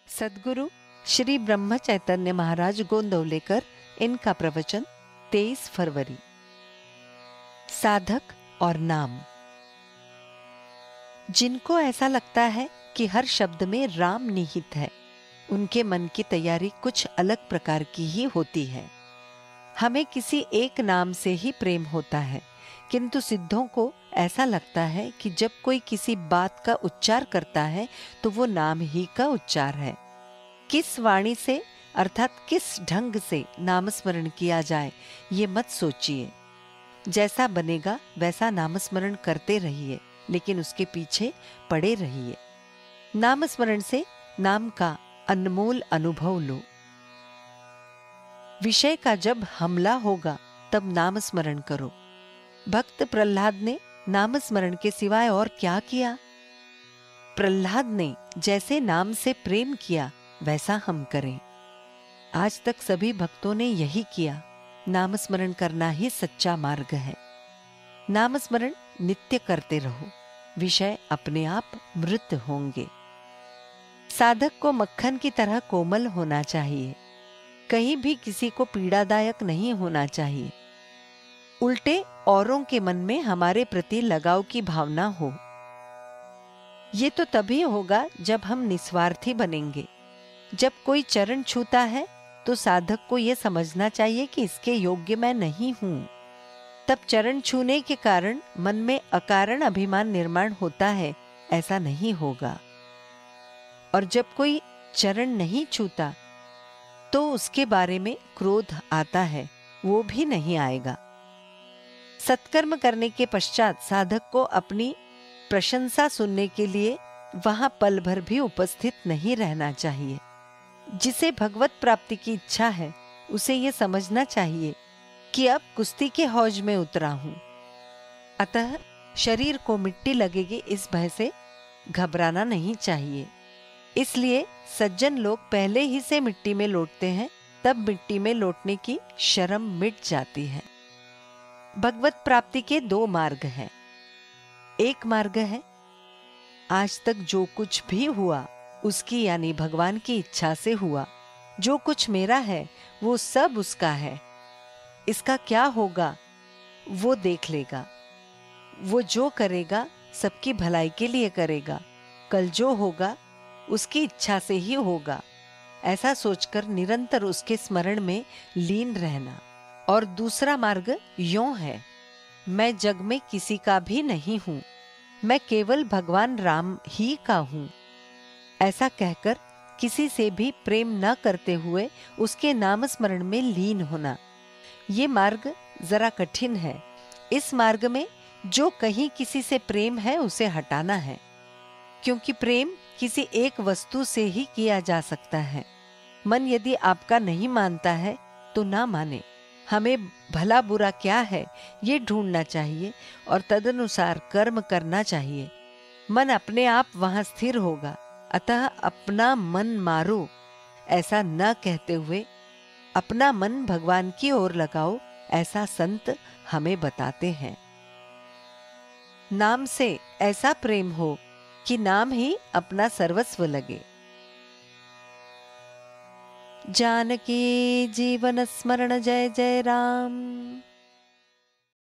सद्गुरु श्री ब्रह्म चैतन्य महाराज गोंदवलेकर, इनका प्रवचन 23 फरवरी। साधक और नाम। जिनको ऐसा लगता है कि हर शब्द में राम निहित है, उनके मन की तैयारी कुछ अलग प्रकार की ही होती है। हमें किसी एक नाम से ही प्रेम होता है, किंतु सिद्धों को ऐसा लगता है कि जब कोई किसी बात का उच्चार करता है तो वो नाम ही का उच्चार है। किस वाणी से अर्थात किस ढंग से नामस्मरण किया जाए ये मत सोचिए। जैसा बनेगा वैसा नामस्मरण करते रहिए, लेकिन उसके पीछे पड़े रहिए। नामस्मरण से नाम का अनमोल अनुभव लो। विषय का जब हमला होगा तब नामस्मरण करो। भक्त प्रहलाद ने नामस्मरण के सिवाय और क्या किया? प्रहलाद ने जैसे नाम से प्रेम किया वैसा हम करें। आज तक सभी भक्तों ने यही किया। नामस्मरण करना ही सच्चा मार्ग है। नामस्मरण नित्य करते रहो, विषय अपने आप मृत होंगे। साधक को मक्खन की तरह कोमल होना चाहिए, कहीं भी किसी को पीड़ादायक नहीं होना चाहिए। उल्टे औरों के मन में हमारे प्रति लगाव की भावना हो। ये तो तभी होगा जब हम निस्वार्थी बनेंगे। जब कोई चरण छूता है तो साधक को यह समझना चाहिए कि इसके योग्य मैं नहीं हूं। तब चरण छूने के कारण मन में अकारण अभिमान निर्माण होता है, ऐसा नहीं होगा। और जब कोई चरण नहीं छूता तो उसके बारे में क्रोध आता है, वो भी नहीं आएगा। सत्कर्म करने के पश्चात साधक को अपनी प्रशंसा सुनने के लिए वहां पल भर भी उपस्थित नहीं रहना चाहिए। जिसे भगवत प्राप्ति की इच्छा है उसे ये समझना चाहिए कि अब कुश्ती के हौज में उतरा हूं, अतः शरीर को मिट्टी लगेगी इस भय से घबराना नहीं चाहिए। इसलिए सज्जन लोग पहले ही से मिट्टी में लौटते हैं, तब मिट्टी में लौटने की शर्म मिट जाती है। भगवत प्राप्ति के दो मार्ग हैं। एक मार्ग है आज तक जो कुछ भी हुआ उसकी यानी भगवान की इच्छा से हुआ। जो कुछ मेरा है वो सब उसका है। इसका क्या होगा वो देख लेगा। वो जो करेगा सबकी भलाई के लिए करेगा। कल जो होगा उसकी इच्छा से ही होगा। ऐसा सोचकर निरंतर उसके स्मरण में लीन रहना। और दूसरा मार्ग यों है, मैं जग में किसी का भी नहीं हूं, मैं केवल भगवान राम ही का हूं। ऐसा कहकर किसी से भी प्रेम न करते हुए उसके नाम स्मरण में लीन होना। ये मार्ग जरा कठिन है। इस मार्ग में जो कहीं किसी से प्रेम है उसे हटाना है, क्योंकि प्रेम किसी एक वस्तु से ही किया जा सकता है। मन यदि आपका नहीं मानता है तो ना माने। हमें भला बुरा क्या है ये ढूंढना चाहिए और तदनुसार कर्म करना चाहिए। मन अपने आप वहां स्थिर होगा, अतः अपना मन मारो ऐसा न कहते हुए अपना मन भगवान की ओर लगाओ, ऐसा संत हमें बताते हैं। नाम से ऐसा प्रेम हो कि नाम ही अपना सर्वस्व लगे। जानकी जीवन स्मरण जय जय राम।